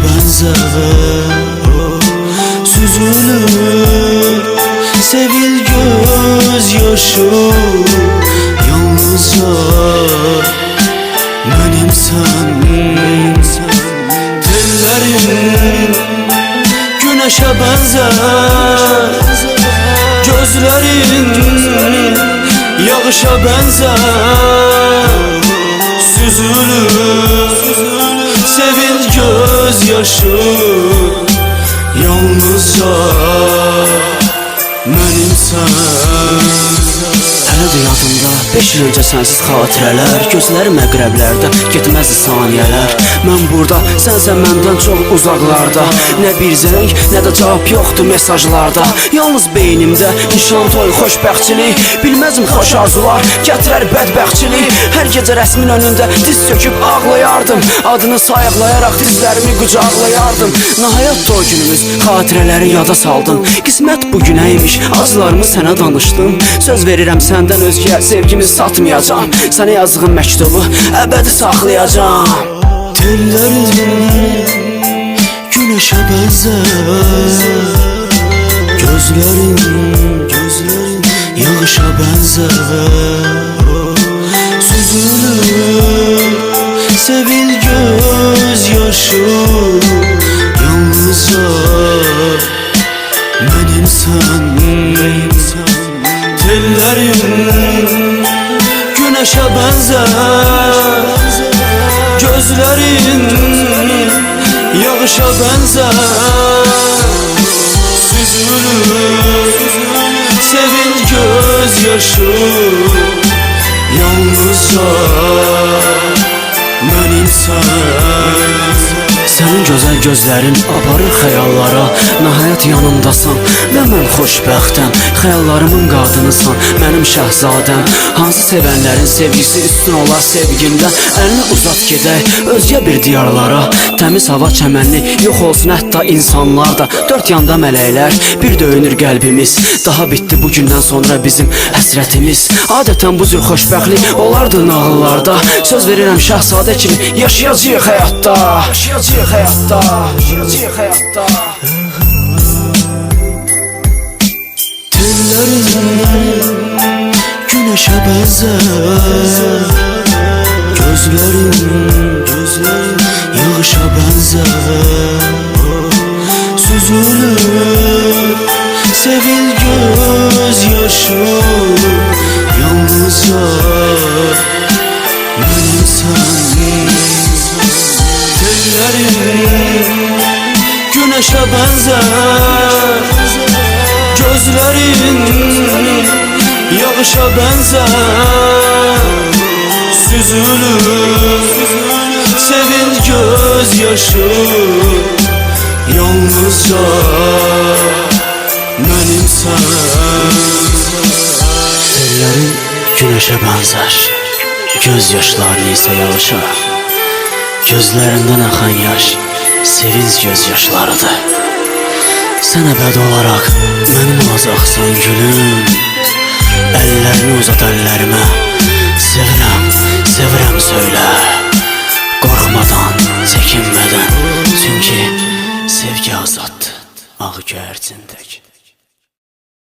benzer süzülür sevil gözyaşı yalnızca benim sen tellerin güneşe benzer gözlerin yağışa benzer süzülür sevil gözyaşı yalnızca benim sen. Hələ də yadımda 5 il öncə sənsiz xatirələr, gözlərim əqrəblərdə getməzdi saniyələr. Mən burada, sənsən məndən çox uzaqlarda. Nə bir zəng, nə də cavab yoxdur mesajlarda. Yalnız beynimdə nişan toy, xoşbəxtçilik. Bilməzim xoş arzular, gətirər bədbəxtçilik. Hər gecə rəsmin önündə diz çöküb ağlayardım. Adını sayıqlayaraq dizlərimi qucaqlayardım. Nəhayət o günümüz, xatirələri yada saldım. Qismət bugünəymiş, acılarımı sənə danışdım. Söz verirəm səndən özgə sevgimi satmayacağım. Sənə yazdığım məktubu əbədi saxlayacağım. Tellerin güneşe benzer gözlerin yağışa benzer süzülür sevil gözyaşı yalnızca benim sen. Tellerin güneşe benzer gözlerin yağışa benzer süzülür sevil gözyaşı yalnızca benim sen. Sənin gözəl gözlərin aparır xəyallara. Nəhayət yanımdasan və mən xoşbəxtəm. Xəyallarımın qadınısan, mənim şəhzadəm. Hansı sevənlərin sevgisi üstün olar sevgimdən. Əlini uzat gedək özgə bir diyarlara. Təmiz hava çəmənli yox olsun hətta insanlar da. Dörd yanda mələklər, bir döyünür qəlbimiz. Daha bitdi bugündən sonra bizim həsrətimiz. Adətən bu cür xoşbəxtlik olardı nağıllarda. Söz verirəm şəhzadə kimi yaşayacağıq həyatda. Yaşayacağıq həyatda, yaşayacağıq həyatda. Tellerin güneşe benzer gözlerin yağışa benzer süzülür sevil gözyaşı yalnızca benim sen. Tellerin güneşe benzer gözlerin yağışa benzer süzülür sevil gözyaşı yalnızca benim sen. Tellerin güneşe benzer, gözyaşlarını ise yağışa. Gözlerinden akan yaş, sevinç gözyaşlarıdır. Sən əbəd olaraq mənim olacaqsan gülüm. Əllərini uzat əllərimə, sevirəm, sevirəm söylə. Qorxmadan, çəkinmədən, çünki sevgi azaddır ağ göyərçindək.